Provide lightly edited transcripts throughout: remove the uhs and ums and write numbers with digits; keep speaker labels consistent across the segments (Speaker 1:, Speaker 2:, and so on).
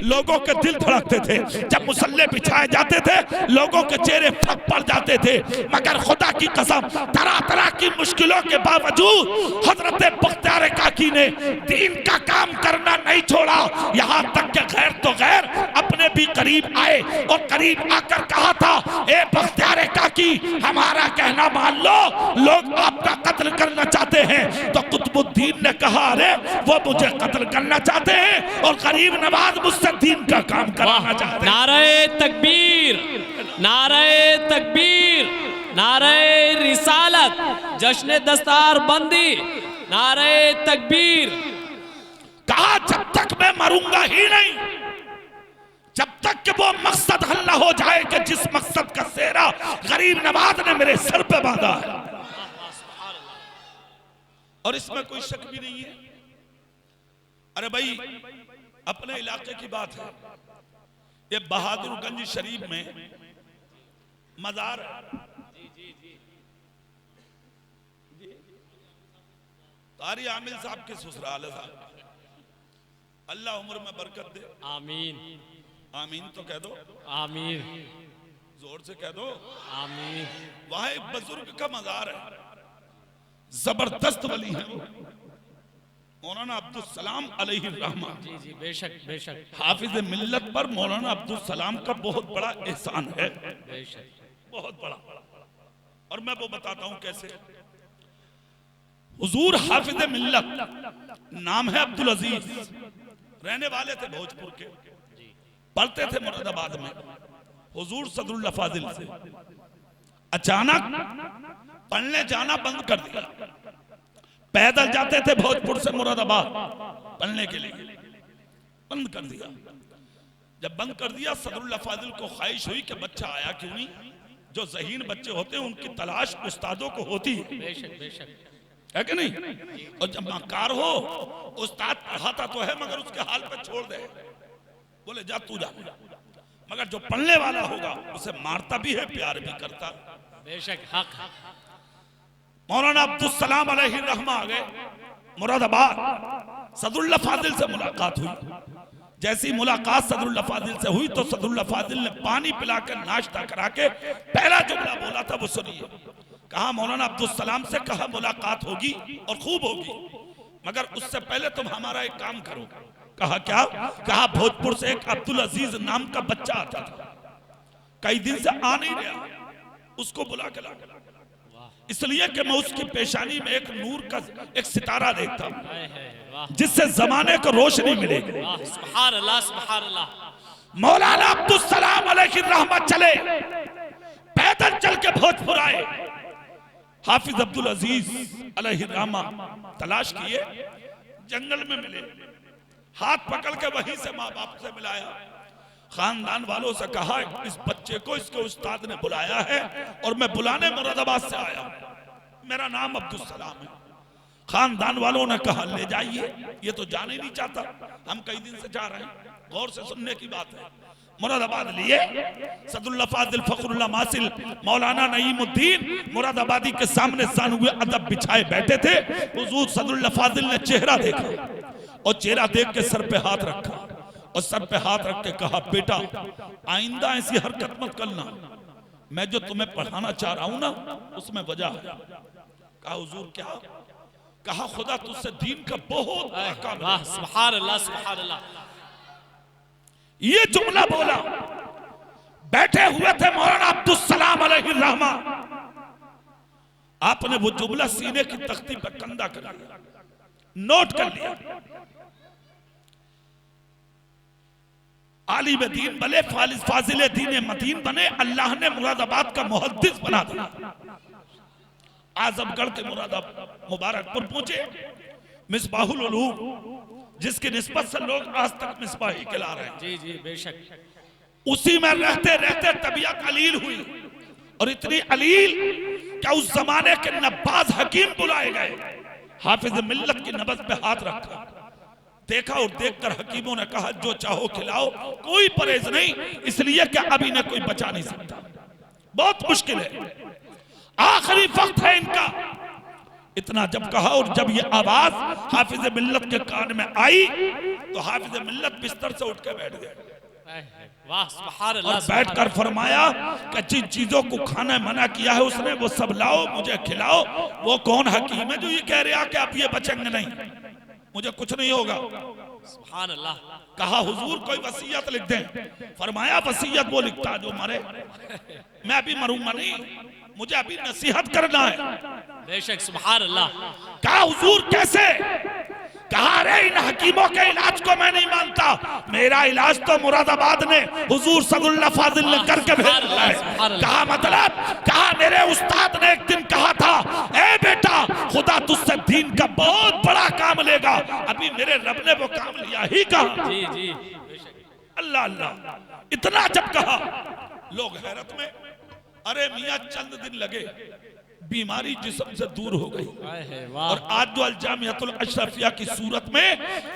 Speaker 1: लोगों के दिल धड़कते थे। जब मुसल्ले बिछाए जाते थे लोगों के चेहरे फट पड़ जाते थे। मगर खुदा की कसम तरह तरह की मुश्किलों के बावजूद हजरत बख्तियार काकी ने दीन का काम करना नहीं छोड़ा। यहाँ तक कि गैर तो गैर अपने भी करीब आए और करीब आकर कहा था, ए बख्तियार काकी हमारा कहना मान लो, लोग आपका कत्ल करना चाहते हैं। तो कुतुबुद्दीन ने कहा, अरे वो मुझे कत्ल करना चाहते हैं और गरीब नवाज मुझसे दीन का काम कराना चाहते हैं।
Speaker 2: नारे तकबीर, नारे तकबीर, नारे रिसालत, जश्न दस्तार बंदी, नारे तकबीर।
Speaker 1: कहा जब तक मैं मरूंगा ही नहीं, जब तक कि वो मकसद हल न हो जाए कि जिस मकसद का सेहरा गरीब नवाज ने मेरे सर पे बांधा है। और इसमें कोई शक भी नहीं है। अरे भाई अपने इलाके की बात है, ये बहादुरगंज शरीफ में मजार है। कारी आमिल साहब के ससुराल है साहब, अल्लाह उम्र में बरकत दे।
Speaker 2: आमीन,
Speaker 1: आमीन तो कह दो,
Speaker 2: आमीन,
Speaker 1: जोर से कह दो
Speaker 2: आमीन।
Speaker 1: वहां एक बुजुर्ग का मजार है, जबरदस्त वली है वो, मौलाना अब्दुल सलाम अलैहि रहमा।
Speaker 2: जी जी बेशक बेशक।
Speaker 1: हाफिज मिल्लत पर मौलाना अब्दुल सलाम का बहुत बड़ा एहसान है,
Speaker 2: बेशक
Speaker 1: बहुत बड़ा। और मैं वो बताता हूं कैसे। हुजूर हाफिज मिल्लत नाम है अब्दुल अजीज, रहने वाले थे भोजपुर के, पढ़ते थे मुरादाबाद में हुजूर सदरुल अफाजिल से। अचानक पढ़ने जाना बंद कर दिया, पैदल जाते थे भोजपुर से मुरादाबाद पढ़ने के लिए, बंद कर दिया। जब बंद कर दिया सदरुल अफाजिल को ख्वाहिश हुई कि बच्चा आया क्यों नहीं। जो ज़हीन बच्चे होते हैं उनकी तलाश उस्तादों को होती है,
Speaker 2: बेशक बेशक,
Speaker 1: है कि नहीं। और जब मकार हो उस्ताद पढ़ाता तो है मगर उसके हाल पे छोड़ दे, बोले जा तू जा। मगर जो पढ़ने वाला होगा उसे मारता भी है, प्यार भी करता।
Speaker 2: बेशक हक।
Speaker 1: मौलाना अब्दुल सलाम अलैहि रहमा आ गए मुरादाबाद, सदरुल फाजिल से मुलाकात हुई। जैसी मुलाकात सदरुल फाजिल से हुई तो सदरुल फाजिल ने पानी पिलाकर नाश्ता करा के पहला जुमला बोला था वो सुनिए। कहा मौलाना अब्दुल सलाम से कहा मुलाकात होगी और खूब होगी, मगर उससे पहले तुम हमारा एक काम करो। कहा क्या? कहा भोजपुर से एक अब्दुल अजीज नाम का बच्चा आता था, कई दिन से आ नहीं रहा, उसको बुला के ला, इसलिए कि मैं उसकी पेशानी में एक नूर का एक सितारा देखता हूं जिससे जमाने को रोशनी मिलेगी।
Speaker 2: सुभान अल्लाह, सुभान अल्लाह।
Speaker 1: मौलाना अब्दुल सलाम अलैहि रहमत चले, पैदल चल के भोजपुर आए। हाफिज अब्दुल अजीज अलैहि रहमा तलाश किए, जंगल में मिले, हाथ पकड़ के वहीं से माँ बाप से मिलाया, खानदान वालों से कहा इस बच्चे को इसके उस्ताद ने बुलाया है और मैं बुलाने मुरादाबाद से आया, मेरा नाम अब्दुल सलाम है। खानदान वालों ने कहा ले जाइए, ये तो जाने नहीं चाहता, हम कई दिन से जा रहे हैं, गौर से सुनने की बात है। मुरादाबाद लिए सदरुल फाजिल फखरुल्लाह मासिल मौलाना नईमुद्दीन मुरादाबादी के सामने सानुए अदब बिछाए बैठे थे। हुजूर सदरुल फाजिल ने चेहरा देखा और चेहरा देख के सर पे हाथ रखा और सर पे हाथ रख के कहा बेटा आइंदा ऐसी हरकत मत करना, मैं जो तुम्हें पढ़ाना चाह रहा हूं ना उसमें वजह है। कहा हुजूर क्या? कहा खुदा तुझसे दीन का बहुत बड़ा काम है।
Speaker 2: सुभान अल्लाह, सुभान अल्लाह।
Speaker 1: ये जुमला बोला, बैठे हुए थे मौलाना अब्दुल सलाम अलैहि रहमा, आपने वो जुमला सीने की तख्ती पर कंधा कर लिया, नोट कर लिया। आलिम दीन बने, फाजिल दीन मदीन बने, अल्लाह ने मुरादाबाद का मुहद्दिस बना दिया। आजमगढ़ के मुरादाबाद मुबारकपुर पहुंचे, मिसबाहुल उलूम जिसकी निस्बत से लोग आज तक मिसबाही कहला रहे हैं,
Speaker 2: जी जी बेशक,
Speaker 1: उसी में रहते रहते तबीयत अलील हुई और इतनी अलील क्या उस जमाने के नब्बाज हकीम बुलाए गए। हाफिज मिल्लत की नब्ज पे हाथ रखा, देखा और देखकर हकीमों ने कहा जो चाहो खिलाओ, कोई परहेज नहीं, इसलिए कि अभी ने कोई बचा नहीं सकता, बहुत मुश्किल है, आखिरी वक्त है इनका। इतना जब कहा और जब ये आवाज हाफिज मिल्लत के कान में आई तो हाफिज मिल्लत बिस्तर से उठ के बैठ गए
Speaker 2: वाह सुभान
Speaker 1: और
Speaker 2: अल्लाह
Speaker 1: बैठकर फरमाया कि जिन चीजों को खाना मना किया है उसने वो सब लाओ मुझे खिलाओ। वो कौन हकीम है जो ये कह रहा कि आप ये बचेंगे नहीं, मुझे कुछ नहीं होगा।
Speaker 2: सुभान अल्लाह।
Speaker 1: कहा हुजूर कोई वसीयत लिख दें। फरमाया वसीयत वो लिखता जो मरे, मैं अभी मरूंगा नहीं, मुझे अभी नसीहत करना है।
Speaker 2: बेशक सुभान अल्लाह।
Speaker 1: कहा हुजूर कैसे? कहा अरे इन हकीमों के इलाज को मैं नहीं मानता, मेरा इलाज तो मुरादाबाद ने हुजूर सगुल्ला फाजिल ने करके भेजा है। कहा मतलब? कहा मेरे उस्ताद ने एक दिन कहा था ए बेटा खुदा तुझसे दीन का बहुत बड़ा काम लेगा, अभी मेरे रब ने वो काम लिया ही कहा।
Speaker 2: जी जी
Speaker 1: अल्लाह अल्लाह। इतना जब कहा लोग हैरत में, अरे मियां चंद दिन लगे बीमारी जिस्म से दूर हो गई। और आज जो अल-जामिअतुल अशरफिया की सूरत में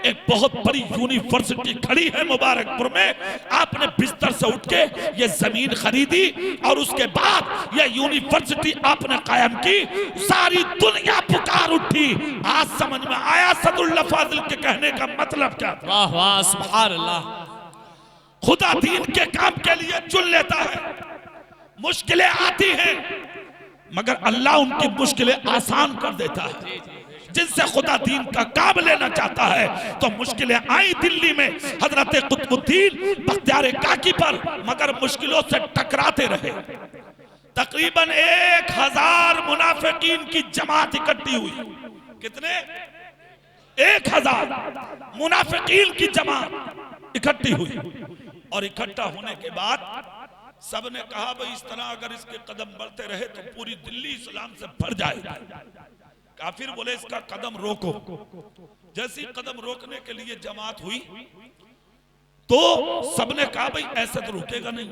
Speaker 1: एक बहुत बड़ी यूनिवर्सिटी खड़ी है मुबारकपुर में, आपने बिस्तर से उठ के ये जमीन खरीदी और उसके बाद ये यूनिवर्सिटी आपने कायम की। सारी दुनिया पुकार उठी। आज समझ में आया सदुल्लाह फाजिल के कहने का मतलब क्या था।
Speaker 2: वाह वाह सुभान अल्लाह।
Speaker 1: खुदा दीन के काम के लिए चुन लेता है, मुश्किलें आती हैं मगर अल्लाह उनकी मुश्किलें आसान कर देता है। जिनसे खुदा दीन का काम लेना चाहता है तो मुश्किलें आई दिल्ली में हजरत कुतुबुद्दीन बख्तियार काकी पर, मगर मुश्किलों से टकराते रहे। तकरीबन 1000 मुनाफिकीन की जमात इकट्ठी हुई। कितने? 1000 मुनाफिकीन की जमात इकट्ठी हुई। और इकट्ठा होने के बाद सबने कहा भाई इस तरह अगर इसके कदम बढ़ते रहे तो पूरी दिल्ली इस्लाम से भर जाएगी। काफिर बोले इसका कदम रोको। जैसी कदम रोकने के लिए जमात हुई तो सबने कहा भाई ऐसे तो रुकेगा नहीं,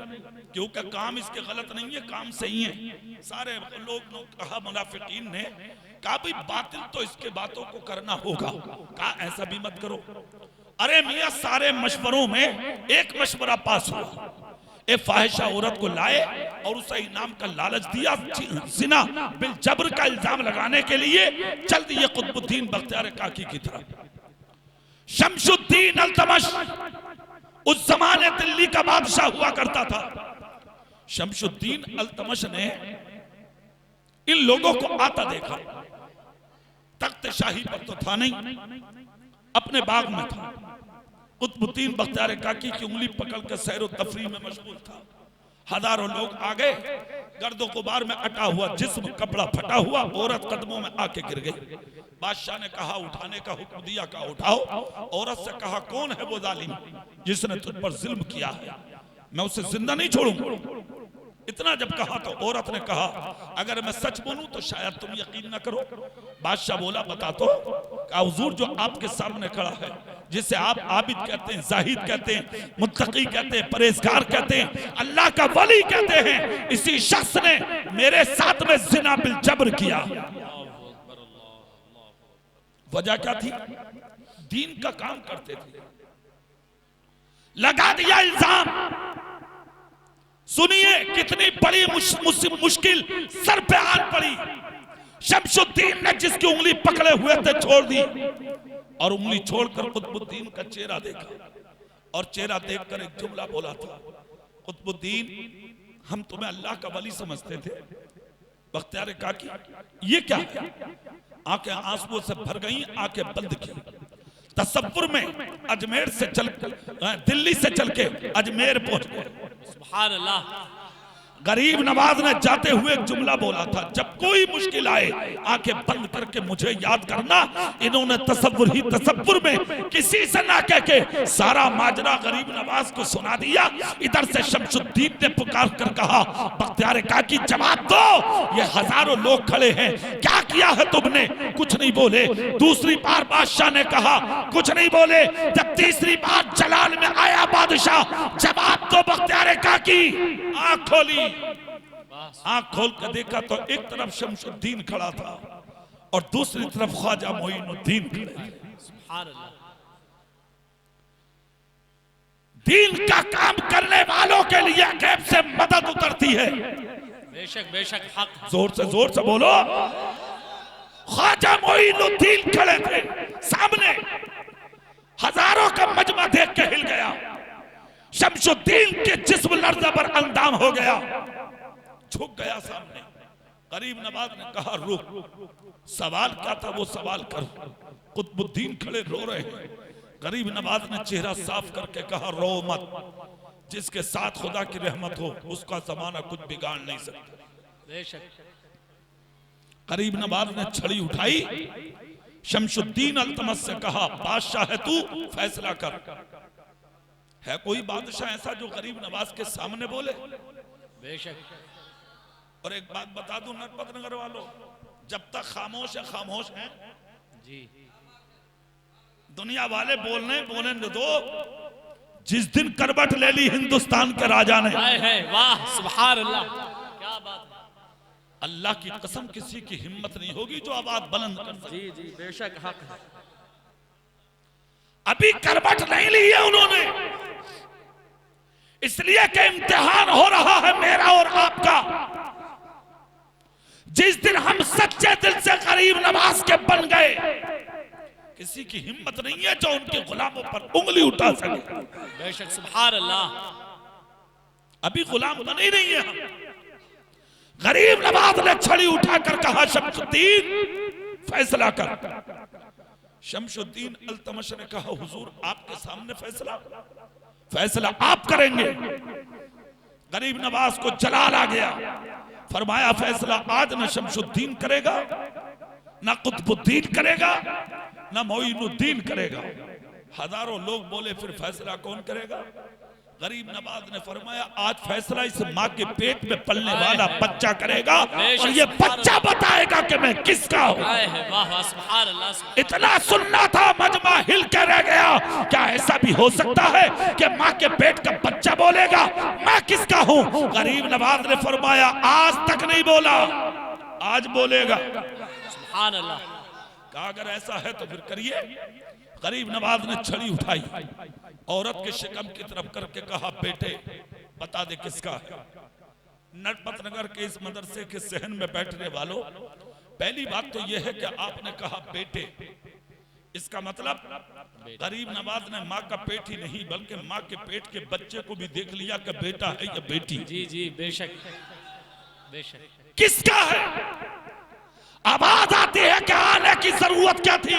Speaker 1: क्योंकि काम इसके गलत नहीं है, काम सही है। सारे लोग कहा, मुनाफिकीन ने कहा भाई बातिल तो इसके बातों को करना होगा। कहा ऐसा भी मत करो। अरे मियां सारे मशवरों में एक मशवरा पास हुआ। एक फाहिशा औरत को लाए और उसे इनाम का लालच दिया, जिना बिल जबर का इल्जाम लगाने के लिए चल दिए कुतुबुद्दीन बख्तियार काकी की तरफ। शमशुद्दीन अल्तमश उस जमाने दिल्ली का बादशाह हुआ करता था। शमशुद्दीन अल्तमश ने इन लोगों को आता देखा। तख्त शाही पर तो था नहीं, अपने बाग में था। कुतुबुद्दीन बख्तियार काकी की उंगली पकड़ कर सैर व तफरीह में मशगूल था। हजारों लोग आ गए, गर्दो गुबार में अटा हुआ जिस्म, कपड़ा फटा हुआ, औरत कदमों में आके गिर गई। बादशाह ने कहा उठाने का हुक्म दिया, कहा उठाओ। औरत से कहा कौन है वो जालिम जिसने तुझ पर जुल्म किया है, मैं उसे जिंदा नहीं छोड़ूंगा। इतना जब कहा तो औरत ने कहा अगर मैं सच बोलूं तो शायद तुम यकीन न करो। बादशाह बोला बता तो। कहा हुजूर जो आपके सामने खड़ा है, जिसे आप आबिद कहते हैं, जाहिद कहते हैं, मुत्तकी कहते हैं, परहेजगार कहते हैं, अल्लाह का वली कहते हैं, इसी शख्स ने मेरे साथ में जिना बिल जबर किया। वजह क्या थी? दीन का काम करते थे, लगा दिया इल्जाम। सुनिए कितनी बड़ी मुश्किल सर पे आन पड़ी। शमशुद्दीन ने जिसकी उंगली पकड़े हुए थे छोड़ दी, और उंगली छोड़कर कुतुबुद्दीन का चेहरा देखा, और चेहरा देखकर एक जुमला बोला था, कुतुबुद्दीन हम तुम्हें अल्लाह का वली समझते थे। बख्तियार काकी ये क्या है? आंखें आंसुओं से भर गई, आंखें बंद की। तसव्वुर में अजमेर से चल दिल्ली से चल के अजमेर पहुंच गए।
Speaker 2: सुभान अल्लाह।
Speaker 1: गरीब नवाज ने जाते हुए एक जुमला बोला था, जब कोई मुश्किल आए आंखें बंद करके मुझे याद करना। इन्होंने तसव्वुर ही तसव्वुर में किसी से ना कह के सारा माजरा गरीब नवाज को सुना दिया। इधर से शमशुद्दीन ने पुकार कर कहा बख्तियार काकी जवाब दो, ये हजारों लोग खड़े हैं, क्या किया है तुमने? कुछ नहीं बोले। दूसरी बार बादशाह ने कहा कुछ नहीं बोले। जब तीसरी बार जलाल में आया बादशाह, जवाब दो बख्तियार काकी। आंख खोली, आंख खोल कर देखा तो एक तरफ शमशुद्दीन खड़ा था और दूसरी तरफ ख्वाजा मोइनुद्दीन खड़े थे।
Speaker 2: सुभान अल्लाह।
Speaker 1: दीन का काम करने वालों के लिए गैब से मदद उतरती है।
Speaker 2: बेशक बेशक हक।
Speaker 1: जोर से बोलो। ख्वाजा मोइनुद्दीन खड़े थे सामने। हजारों का मजमा देख के हिल गया। शमशुद्दीन के जिस्म लर्ज़ा पर अंदाम हो गया, झुक गया सामने। गरीब नवाज ने कहा रुक, सवाल क्या था वो सवाल कर। कुतुबुद्दीन खड़े रो रहे हैं। गरीब नवाज ने चेहरा साफ करके कहा रो मत, जिसके साथ खुदा की रहमत हो उसका जमाना कुछ बिगाड़ नहीं सकता। गरीब नवाज ने छड़ी उठाई, शमशुद्दीन अल्तमस से कहा बादशाह है तू, फैसला कर। है कोई बादशाह ऐसा जो गरीब नवाज के सामने बोले?
Speaker 2: बेशक।
Speaker 1: और एक बात बता दूं नरपत नगर वालों, जब तक खामोश है खामोश है
Speaker 2: जी।
Speaker 1: दुनिया वाले बोलने दो। जिस दिन करवट ले ली हिंदुस्तान के राजा ने,
Speaker 2: वाह सुभान अल्लाह, क्या बात है।
Speaker 1: अल्लाह की कसम किसी की हिम्मत नहीं होगी जो आवाज बुलंद कर सके।
Speaker 2: जी जी बेशक हक है।
Speaker 1: अभी करवट नहीं ली है उन्होंने, इसलिए कि इम्तिहान हो रहा है मेरा और आपका। जिस दिन हम सच्चे दिल से गरीब नवाज के बन गए, किसी की हिम्मत नहीं है जो उनके गुलामों पर उंगली उठा सके।
Speaker 2: बेशक सुभान अल्लाह।
Speaker 1: अभी गुलाम बने ही नहीं है हम। गरीब नवाज ने छड़ी उठाकर कहा शमशुद्दीन फैसला कर। शमशुद्दीन अल्तमश ने कहा हुजूर आपके सामने फैसला आप करेंगे। गरीब नवाज को जलाल आ गया। फरमाया फैसला आज न शमशुद्दीन करेगा, ना कुतुबुद्दीन करेगा, ना मोइनुद्दीन करेगा। हजारों लोग बोले फिर फैसला कौन करेगा? गरीब नवाज ने फरमाया आज फैसला इस माँ के पेट में पलने वाला बच्चा करेगा, और ये बच्चा बताएगा कि मैं किसका हूँ। इतना सुनना था, मजमा हिल के रह गया। क्या ऐसा भी हो सकता है कि माँ के पेट का बच्चा बोलेगा मैं किसका हूँ? गरीब नवाज ने फरमाया आज तक नहीं बोला, आज बोलेगा।
Speaker 2: सुभान अल्लाह।
Speaker 1: कहा अगर ऐसा है तो फिर करिए। गरीब नवाज ने छड़ी उठाई, औरत के शिकम की तरफ करके कहा बेटे बता दे किसका है। नरपत नगर के इस मदरसे के सहन में बैठने वालों, पहली बात तो यह है कि आपने कहा बेटे, इसका मतलब गरीब नवाज ने माँ का पेट ही नहीं बल्कि माँ के पेट के बच्चे को भी देख लिया कि बेटा है या बेटी।
Speaker 2: जी जी बेशक बेशक।
Speaker 1: किसका है? आवाज आती है कि आने की जरूरत क्या थी?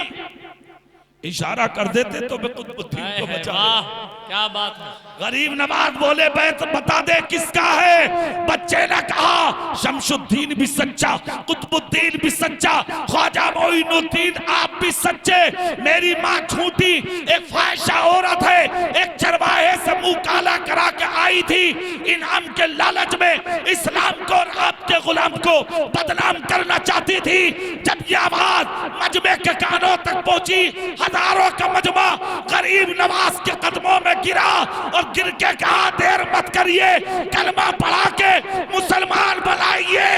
Speaker 1: इशारा कर देते तो मैं कुतुबुद्दीन को बचा लेता।
Speaker 2: क्या बात है।
Speaker 1: गरीब नवाज बोले बैत बता दे किसका है। बच्चे ने कहा शमशुद्दीन भी सच्चा, कुतुबुद्दीन भी सच्चा, ख्वाजा मोइनुद्दीन आप भी सच्चे। मेरी माँ झूठी एक फाहिशा औरत है, एक चरवाहे से मुंह काला करा के आई थी इनाम के लालच में, इस्लाम को और आपके गुलाम को बदनाम करना चाहती थी। जब ये आवाज मजमे के कानों तक पहुंची, हजारों का मजमा गरीब नवाज के कदमों में गिरा और गिर के कहा देर मत करिए, कलमा पढ़ा के मुसलमान बनाइए।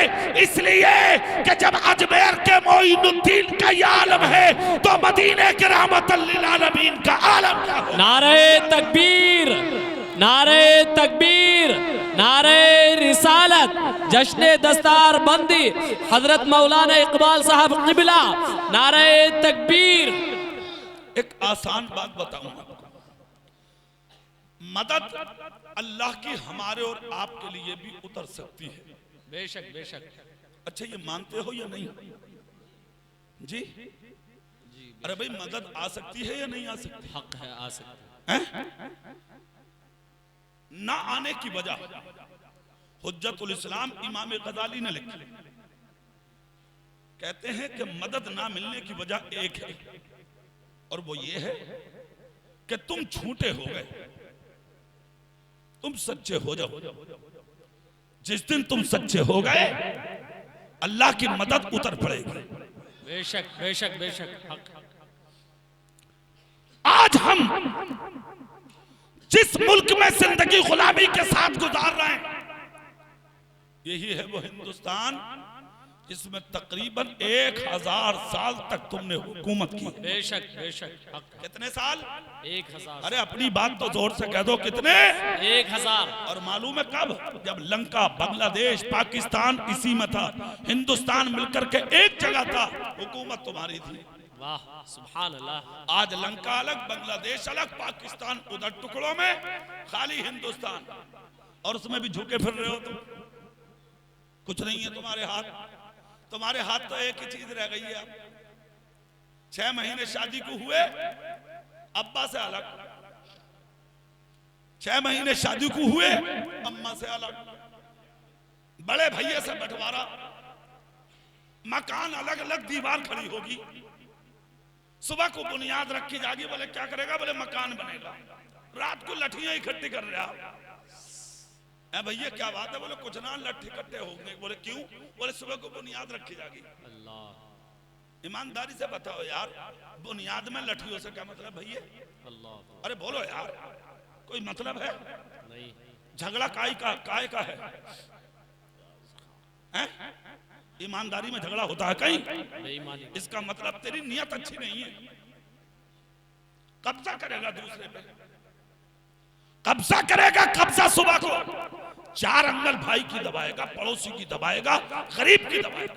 Speaker 1: इसलिए कि जब अजमेर के मोइनुद्दीन का ये आलम है तो मदीने के रहमतुल लिल आलमीन का आलम क्या हो।
Speaker 2: नारे तकबीर, नारे तकबीर, नारे रिसालत, जश्न दस्तार बंदी हजरत मौलाना इकबाल साहब क़िबला, नारे तकबीर।
Speaker 1: एक आसान बात बताऊंगा, मदद अल्लाह की हमारे और आपके लिए भी उतर सकती है।
Speaker 2: बेशक बेशक।
Speaker 1: अच्छा ये मानते हो या नहीं जी? अरे भाई मदद आ सकती है या नहीं आ सकती?
Speaker 2: हक है, आ सकती है।
Speaker 1: ना आने की वजह हुज्जतुल इस्लाम इमाम गजाली ने लिखी, कहते हैं कि मदद ना मिलने की वजह एक है और वो ये है कि तुम झूठे हो गए, तुम सच्चे हो जाओ। जिस दिन तुम सच्चे हो गए अल्लाह की मदद उतर पड़ेगी।
Speaker 2: बेशक बेशक बेशक।
Speaker 1: आज हम जिस मुल्क में जिंदगी गुलामी के साथ गुजार रहे हैं, यही है वो हिंदुस्तान जिसमें तकरीबन 1000 साल तक तुमने हुकूमत की।
Speaker 2: बेशक बेशक हक है।
Speaker 1: कितने साल?
Speaker 2: 1000।
Speaker 1: अरे अपनी बात तो जोर से कह दो, कितने?
Speaker 2: 1000।
Speaker 1: और मालूम है कब? जब लंका, बांग्लादेश, पाकिस्तान इसी में था, हिंदुस्तान मिलकर के एक जगह था, हुकूमत तुम्हारी थी।
Speaker 2: वाह सुभान अल्लाह।
Speaker 1: आज लंका अलग, बांग्लादेश अलग, पाकिस्तान उधर टुकड़ों में, खाली हिंदुस्तान, और उसमें भी झुके फिर रहे हो तुम। कुछ नहीं है तुम्हारे हाथ। तुम्हारे हाथ तो एक ही चीज रह गई है। 6 महीने शादी को हुए, अब्बा से अलग। 6 महीने शादी को हुए, अम्मा से अलग। बड़े भैया से बंटवारा, मकान अलग अलग, दीवार खड़ी होगी। सुबह को बुनियाद रखी जाएगी, बोले क्या करेगा? बोले मकान बनेगा। रात को लठियां इकट्ठी कर रहे आप। भैया क्या बात है? बोले कुछ ना, लट्ठी इकट्ठे होंगे। बोले क्यों? बोले सुबह को बुनियाद रखी जाएगी। अल्लाह, ईमानदारी से बताओ यार, बुनियाद में लठियों से क्या मतलब भैया? अल्लाह, अरे बोलो यार, कोई मतलब है? नहीं। झगड़ा काय का है? ईमानदारी में झगड़ा होता है कहीं? इसका मतलब तेरी नियत अच्छी नहीं है। कब्जा करेगा दूसरे पे, कब्जा करेगा। कब्जा सुबह को 4 अंगल भाई की दबाएगा, पड़ोसी की दबाएगा, गरीब की दबाएगा।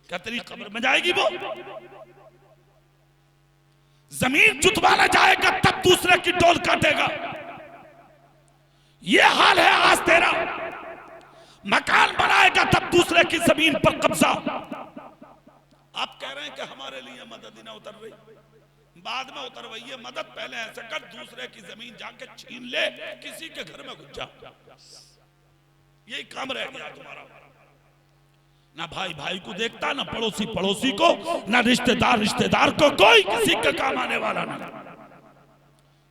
Speaker 1: क्या तेरी कब्र में जाएगी वो? जमीन जुतवाना जाएगा तब दूसरे की डोल काटेगा। ये हाल है आज तेरा। मकान बनाएगा तब दूसरे की जमीन पर कब्जा। आप कह रहे हैं कि हमारे लिए मदद ही ना उतर रही, बाद में उतरवाइए मदद। पहले ऐसे कर, दूसरे की जमीन जाके छीन ले, किसी के घर में घुस जा। यही काम रह गया तुम्हारा। ना भाई भाई को देखता, ना पड़ोसी पड़ोसी को, ना रिश्तेदार रिश्तेदार को, कोई किसी के काम आने वाला नहीं।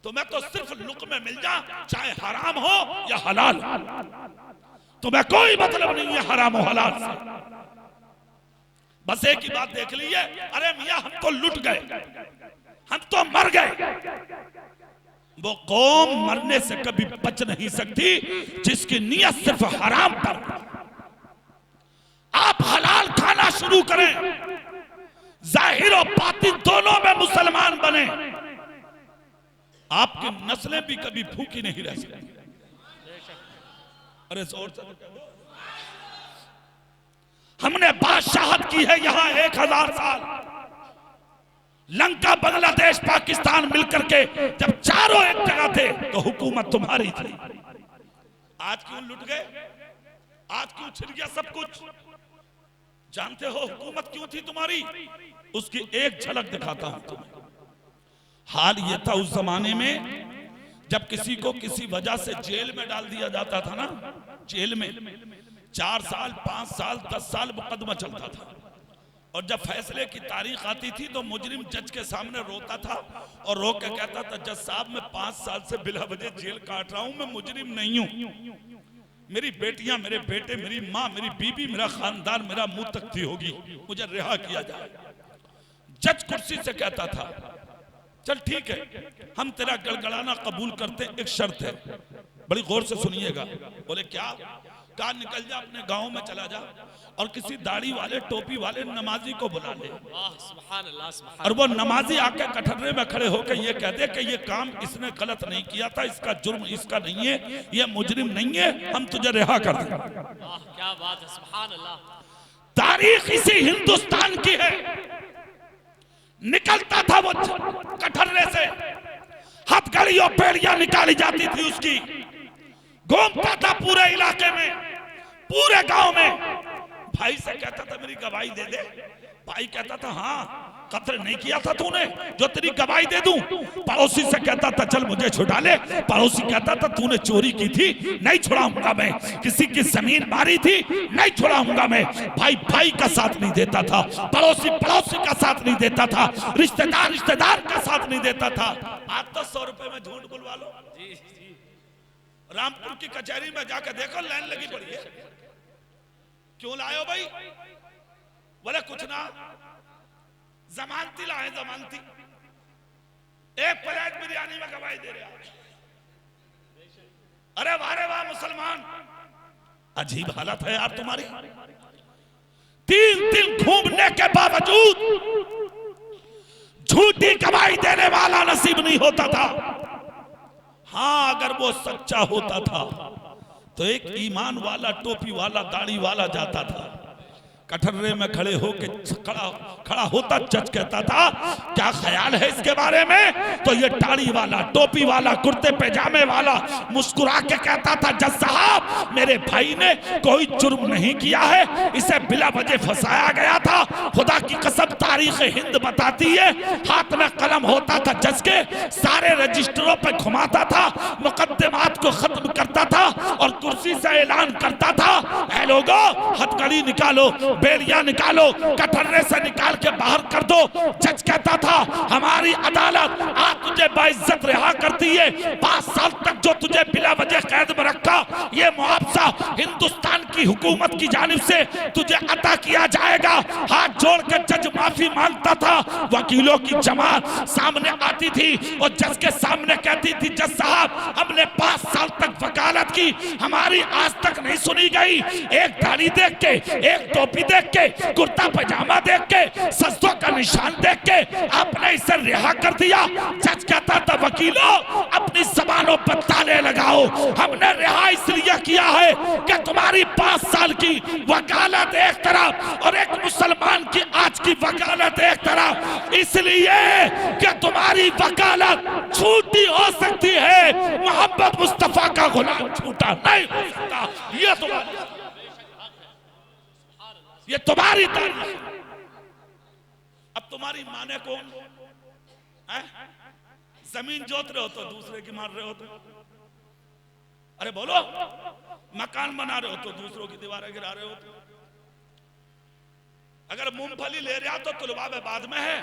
Speaker 1: तुम्हें तो सिर्फ लुक़्मे मिल जा, चाहे हराम हो या हलाल। तुम्हें कोई मतलब नहीं है हराम और हलाल से। बस एक ही बात देख लीजिए, अरे मियां हम तो लुट गए, हम तो मर गए। वो कौम मरने से कभी बच नहीं सकती जिसकी नियत सिर्फ हराम पर। आप हलाल खाना शुरू करें, जाहिर और बातिन दोनों में मुसलमान बने, आपकी नस्लें भी कभी भूखी नहीं रह सकती। अरे जोर से हमने बादशाहत की है यहां 1000 साल। लंका, बांग्लादेश, पाकिस्तान मिलकर के जब चारों एक जगह थे तो हुकूमत तुम्हारी थी। आज क्यों लुट गए? आज क्यों छिड़ गया सब कुछ? जानते हो हुकूमत क्यों थी तुम्हारी? उसकी एक झलक दिखाता हूं तुम्हें। हाल ये था उस जमाने में जब किसी को किसी वजह से जेल में डाल दिया जाता था ना, जेल में 4 साल, 5 साल, 10 साल मुकदमा चलता था। और जब फैसले की तारीख आती थी तो मुजरिम जज के सामने रोता था और रो के कहता था, जज साहब मैं 5 साल से बिला वजह जेल काट रहा हूं, मैं मुजरिम नहीं हूं। मेरी बेटियां, मेरे बेटे, मेरी माँ, मेरी बीबी, मेरा खानदान, मेरा मुंह तख्ती होगी, मुझे रिहा किया जाए। जज कुर्सी से कहता था, चल ठीक है, हम तेरा गड़गड़ाना कबूल करते, एक शर्त है, बड़ी गौर से सुनिएगा। बोले क्या? कहा निकल जा, अपने गांव में चला जा और किसी दाढ़ी वाले, टोपी वाले नमाजी को बुला ले।
Speaker 2: सुभान अल्लाह, सुभान
Speaker 1: और वो नमाजी आके कटघरे में खड़े होकर ये कहते कि ये काम इसने गलत नहीं किया था, इसका जुर्म इसका नहीं है, ये मुजरिम नहीं है, हम तुझे रिहा कर देंगे।
Speaker 2: क्या बात है, सुभान अल्लाह।
Speaker 1: तारीख इसी हिंदुस्तान की है। निकलता था वो कटघरे से, हथकड़ी और बेड़ियां निकाली जाती थी उसकी, घूमता था पूरे इलाके में, पूरे गांव में। भाई से कहता था मेरी गवाही दे दे। भाई कहता था हाँ, कत्ल नहीं किया था तूने, जो तेरी गवाही दे दूं। पड़ोसी से कहता था चल मुझे छुड़ा ले। पड़ोसी कहता था तूने चोरी की थी, नहीं छुड़ाऊंगा मैं। किसी की जमीन मारी थी, नहीं छुड़ाऊंगा मैं। भाई भाई का साथ नहीं देता था, पड़ोसी पड़ोसी का साथ नहीं देता था, रिश्तेदार रिश्तेदार का साथ नहीं देता था। आज तो 100 रुपए में झूठ बुलवा लो। रामपुर की कचहरी में जाकर देखो, लाइन लगी पड़ी है। क्यों लाए भाई? बोले कुछ ना, जमानती लाए, जमानती। एक प्लेट बिरयानी में गवाही दे रहे। अरे वाह मुसलमान, अजीब हालत है यार तुम्हारी। 3 दिन घूमने के बावजूद झूठी गवाही देने वाला नसीब नहीं होता था। हाँ, अगर वो सच्चा होता था तो एक ईमान वाला, टोपी वाला, दाढ़ी वाला जाता था, कटर्रे में खड़े होके खड़ा होता, जज कहता था क्या ख्याल है इसके बारे में, तो ये दाढ़ी वाला, टोपी वाला, कुर्ते पैजामे वाला मुस्कुरा के कहता था जज साहब मेरे भाई ने कोई जुर्म नहीं किया है, इसे बिला वजह फंसाया गया था, खुदा की कसम तारीख हिंद बताती है। हाथ में कलम होता था जज के, सारे रजिस्टरों पे घुमाता था, मुकद्दमात को खत्म करता था और कुर्सी से ऐलान करता था ऐ लोगो हथकड़ी निकालो, बेड़िया निकालो, कटर्रे से निकाल के बाहर कर दो। जज कहता था हमारी अदालत आज तुझे बाइज्जत रिहा करती है, 5 साल तक जो तुझे बिला वजह कैद में रखा ये मुआवजा हिंदुस्तान की हुकूमत की जानिब से तुझे अता किया जाएगा। हाथ जोड़ के जज माफी मांगता था, वकीलों की जमात सामने आती थी और जज के सामने कहती थी जज साहब हमने 5 साल तक वकालत की, हमारी आज तक नहीं सुनी गई। एक दाढ़ी देख के, एक टोपी देख के, कुर्ता पजामा देख के, सजदों का निशान देख के आपने इसे रिहा कर दिया। जज कहता था वकीलों अपनी जबानों पर ताले लगाओ, हमने रिहा इसलिए किया है कि तुम्हारी 5 साल की वकालत एक तरफ और एक मुसलमान की आज की वकालत एक तरफ, इसलिए कि तुम्हारी वकालत झूठी हो सकती है, मोहम्मद मुस्तफा का गुलाम झूठा नहीं हो सकता। ये तुम्हारी तारीख। अब तुम्हारी माने कौन है? जमीन जोत रहे हो तो दूसरे की मार रहे हो तो, अरे बोलो, मकान बना रहे हो तो दूसरों की दीवारें गिरा रहे हो तो, अगर मूंगफली ले रहा तो तुलवा में बाद में है,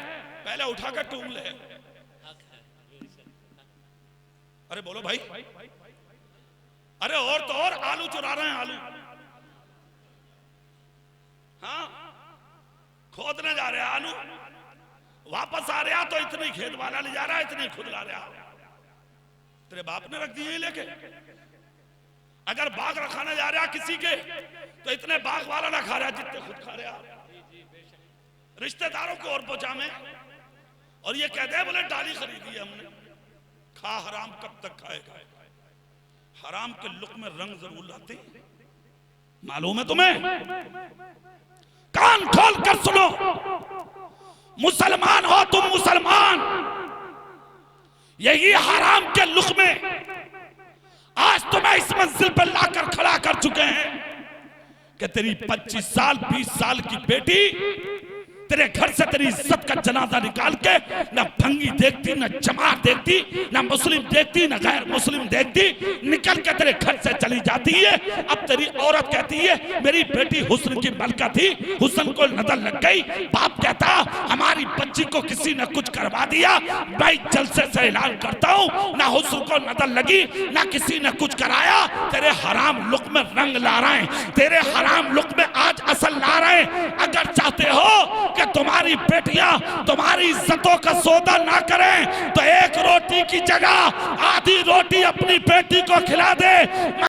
Speaker 1: पहले उठा कर टूम ले। अरे बोलो भाई, अरे और तो और आलू चुरा रहे हैं, आलू हाँ खोदने जा रहे हैं, आलू वापस आ रहा तो इतनी खेत वाला ले जा रहा है, इतनी खुद ला रहा, तेरे बाप ने रख दिए लेके। अगर बाग रखाने जा रहा किसी के तो इतने बाग वाला ना खा रहा जितने खुद खा रहा, रिश्तेदारों को और पहुंचा में, और ये कहते हैं बोले डाली खरीदी है हमने। खा हराम कब तक खाएगा? हराम के लुक़्मे रंग जरूर लाते, मालूम है तुम्हें? कान खोल कर सुनो, मुसलमान हो तुम, मुसलमान, यही हराम के लुक़्मे आज तुम्हें इस मंजिल पर लाकर खड़ा कर चुके हैं कि तेरी 25 साल 20 साल की बेटी तेरे घर से तेरी इज्जत का जनाजा निकाल के ना भंगी देखती, ना जमात देखती, ना मुस्लिम देखती, ना गैर मुस्लिम देखती, निकल के तेरे घर से चली जाती है। अब तेरी औरत कहती है मेरी बेटी हुस्न की मलका थी, हुस्न को नजर लग गई। बाप कहता हमारी बच्ची को किसी ने कुछ करवा दिया, मैं जलसे से ऐलान करता हूँ ना हुस्न को नजर लगी, ना किसी ने कुछ कराया। तेरे हराम लुक़्मे रंग ला रहे हैं, तेरे हराम लुक़्मे आज असल ला रहे हैं। अगर चाहते हो कि तुम्हारी बेटियां तुम्हारी इज्जतों का सौदा ना करें तो एक रोटी की जगह आधी रोटी अपनी बेटी को खिला दे।